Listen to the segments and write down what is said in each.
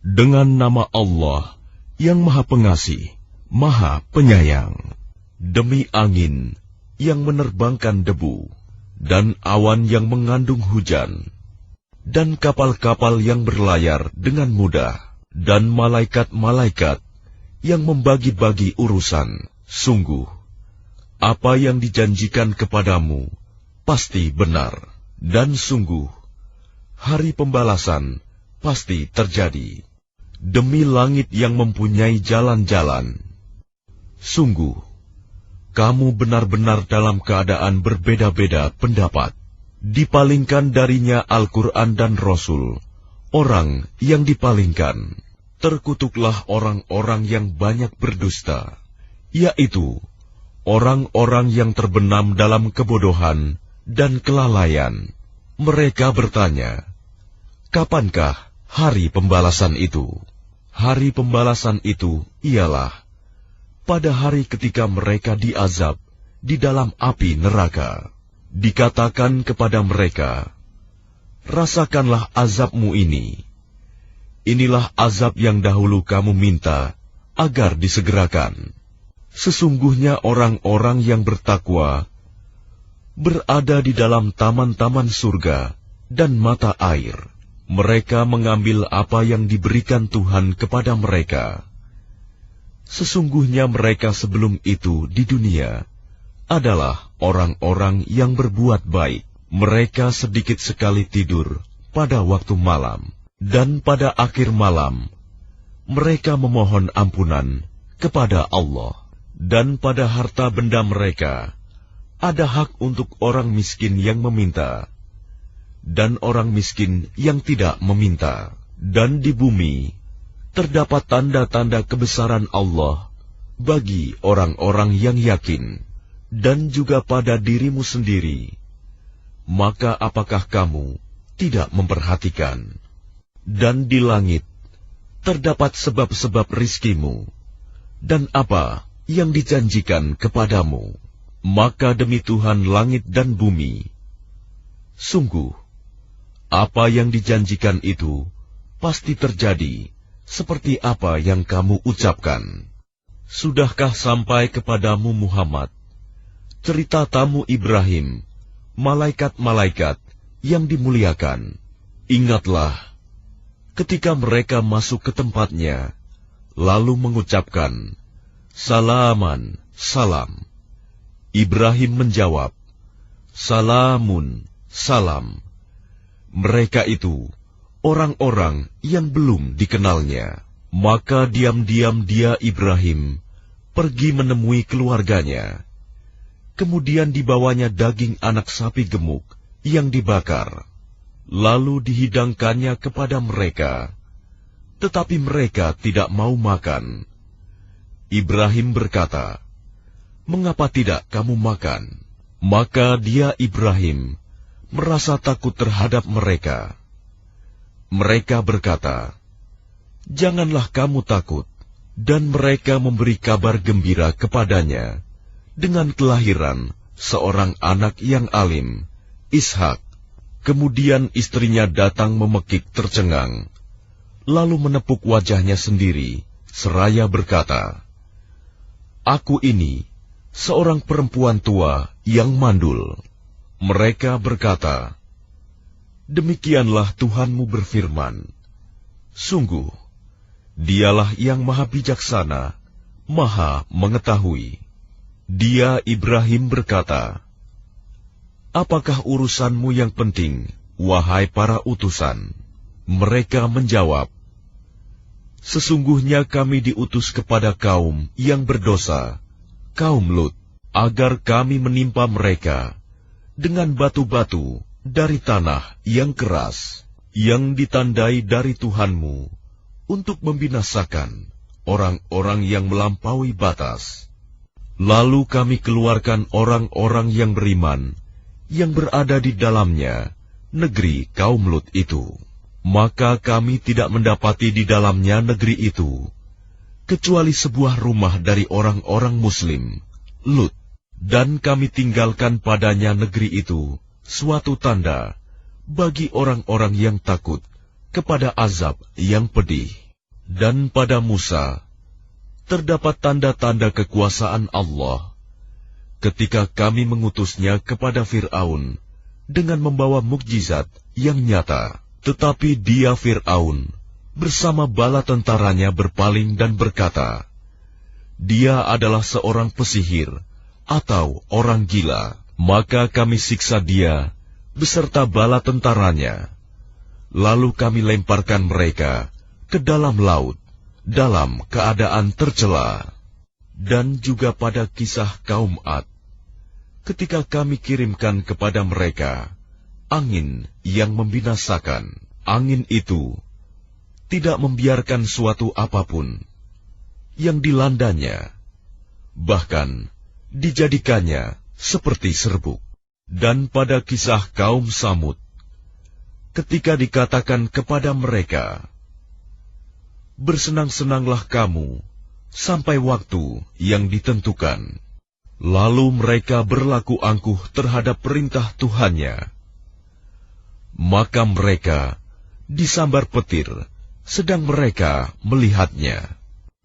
Dengan nama Allah yang Maha Pengasih, Maha Penyayang. Demi angin yang menerbangkan debu, dan awan yang mengandung hujan, dan kapal-kapal yang berlayar dengan mudah, dan malaikat-malaikat yang membagi-bagi urusan. Sungguh, apa yang dijanjikan kepadamu pasti benar, dan sungguh, hari pembalasan pasti terjadi. Demi langit yang mempunyai jalan-jalan, sungguh, kamu benar-benar dalam keadaan berbeda-beda pendapat. Dipalingkan darinya Al-Quran dan Rasul, orang yang dipalingkan. Terkutuklah orang-orang yang banyak berdusta, yaitu orang-orang yang terbenam dalam kebodohan dan kelalaian. Mereka bertanya, kapankah hari pembalasan itu? Hari pembalasan itu ialah pada hari ketika mereka diazab di dalam api neraka. Dikatakan kepada mereka, rasakanlah azabmu ini. Inilah azab yang dahulu kamu minta agar disegerakan. Sesungguhnya orang-orang yang bertakwa berada di dalam taman-taman surga dan mata air. Mereka mengambil apa yang diberikan Tuhan kepada mereka. Sesungguhnya mereka sebelum itu di dunia adalah orang-orang yang berbuat baik. Mereka sedikit sekali tidur pada waktu malam, dan pada akhir malam mereka memohon ampunan kepada Allah. Dan pada harta benda mereka ada hak untuk orang miskin yang meminta, dan orang miskin yang tidak meminta. Dan di bumi terdapat tanda-tanda kebesaran Allah bagi orang-orang yang yakin, dan juga pada dirimu sendiri. Maka apakah kamu tidak memperhatikan? Dan di langit terdapat sebab-sebab rizkimu, dan apa yang dijanjikan kepadamu. Maka demi Tuhan langit dan bumi, sungguh, apa yang dijanjikan itu pasti terjadi seperti apa yang kamu ucapkan. Sudahkah sampai kepadamu Muhammad cerita tamu Ibrahim, malaikat-malaikat yang dimuliakan? Ingatlah ketika mereka masuk ke tempatnya, lalu mengucapkan, salaman, salam. Ibrahim menjawab, salamun, salam. Mereka itu orang-orang yang belum dikenalnya. Maka diam-diam dia Ibrahim pergi menemui keluarganya. Kemudian dibawanya daging anak sapi gemuk yang dibakar, lalu dihidangkannya kepada mereka, tetapi mereka tidak mau makan. Ibrahim berkata, mengapa tidak kamu makan? Maka dia Ibrahim merasa takut terhadap mereka. Mereka berkata, janganlah kamu takut. Dan mereka memberi kabar gembira kepadanya dengan kelahiran seorang anak yang alim, Ishak. Kemudian istrinya datang memekik tercengang, lalu menepuk wajahnya sendiri, seraya berkata, aku ini seorang perempuan tua yang mandul. Mereka berkata, demikianlah Tuhanmu berfirman, sungguh, Dialah yang maha bijaksana, maha mengetahui. Dia Ibrahim berkata, apakah urusanmu yang penting, wahai para utusan? Mereka menjawab, sesungguhnya kami diutus kepada kaum yang berdosa, kaum Lut, agar kami menimpa mereka dengan batu-batu dari tanah yang keras, yang ditandai dari Tuhanmu, untuk membinasakan orang-orang yang melampaui batas. Lalu kami keluarkan orang-orang yang beriman, yang berada di dalamnya, negeri kaum Lut itu. Maka kami tidak mendapati di dalamnya negeri itu, kecuali sebuah rumah dari orang-orang Muslim, Lut. Dan kami tinggalkan padanya negeri itu suatu tanda bagi orang-orang yang takut kepada azab yang pedih. Dan pada Musa terdapat tanda-tanda kekuasaan Allah ketika kami mengutusnya kepada Fir'aun dengan membawa mukjizat yang nyata. Tetapi dia Fir'aun bersama bala tentaranya berpaling dan berkata, dia adalah seorang pesihir atau orang gila. Maka kami siksa dia beserta bala tentaranya. Lalu kami lemparkan mereka ke dalam laut dalam keadaan tercela. Dan juga pada kisah kaum Ad, ketika kami kirimkan kepada mereka angin yang membinasakan. Angin itu tidak membiarkan suatu apapun yang dilandanya, bahkan dijadikannya seperti serbuk. Dan pada kisah kaum Samud, ketika dikatakan kepada mereka, bersenang-senanglah kamu sampai waktu yang ditentukan. Lalu mereka berlaku angkuh terhadap perintah Tuhannya. Maka mereka disambar petir sedang mereka melihatnya.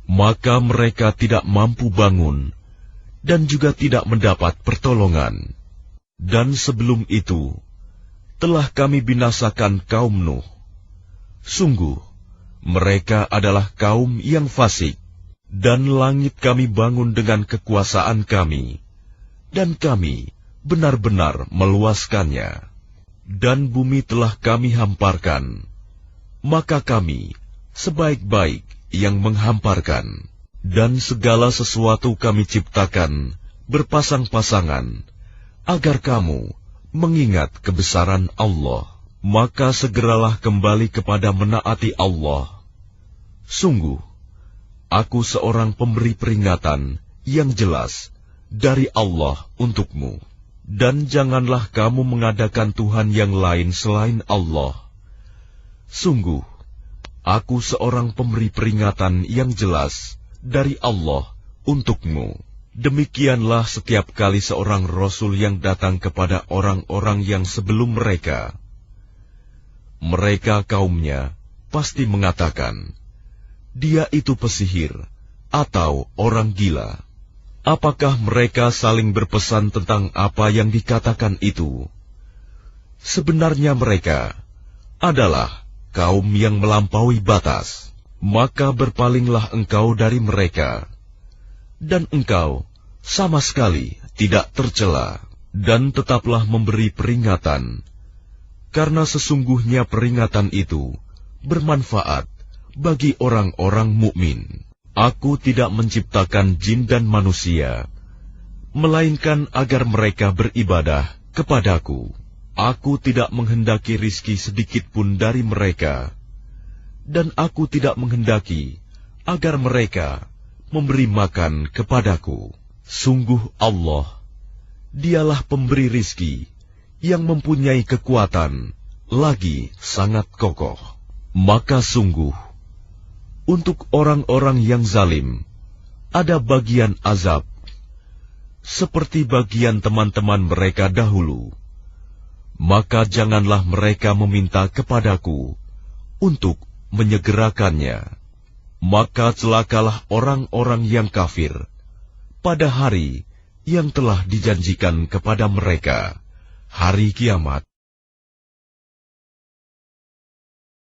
Maka mereka tidak mampu bangun dan juga tidak mendapat pertolongan. Dan sebelum itu telah kami binasakan kaum Nuh. Sungguh mereka adalah kaum yang fasik. Dan langit kami bangun dengan kekuasaan kami, dan kami benar-benar meluaskannya. Dan bumi telah kami hamparkan, maka kami sebaik-baik yang menghamparkan. Dan segala sesuatu kami ciptakan berpasang-pasangan, agar kamu mengingat kebesaran Allah. Maka segeralah kembali kepada menaati Allah. Sungguh, Aku seorang pemberi peringatan yang jelas dari Allah untukmu. Dan janganlah kamu mengadakan Tuhan yang lain selain Allah. Sungguh, aku seorang pemberi peringatan yang jelas dari Allah untukmu. Demikianlah setiap kali seorang Rasul yang datang kepada orang-orang yang sebelum mereka. Mereka kaumnya pasti mengatakan, dia itu pesihir atau orang gila. Apakah mereka saling berpesan tentang apa yang dikatakan itu? Sebenarnya mereka adalah kaum yang melampaui batas. Maka berpalinglah engkau dari mereka, dan engkau sama sekali tidak tercela. Dan tetaplah memberi peringatan, karena sesungguhnya peringatan itu bermanfaat bagi orang-orang mukmin. Aku tidak menciptakan jin dan manusia, melainkan agar mereka beribadah kepadaku. Aku tidak menghendaki rizki sedikit pun dari mereka, dan aku tidak menghendaki agar mereka memberi makan kepadaku. Sungguh Allah, dialah pemberi rizki yang mempunyai kekuatan, lagi sangat kokoh. Maka sungguh, untuk orang-orang yang zalim, ada bagian azab, seperti bagian teman-teman mereka dahulu. Maka janganlah mereka meminta kepadaku untuk menyegerakannya. Maka celakalah orang-orang yang kafir pada hari yang telah dijanjikan kepada mereka, hari kiamat.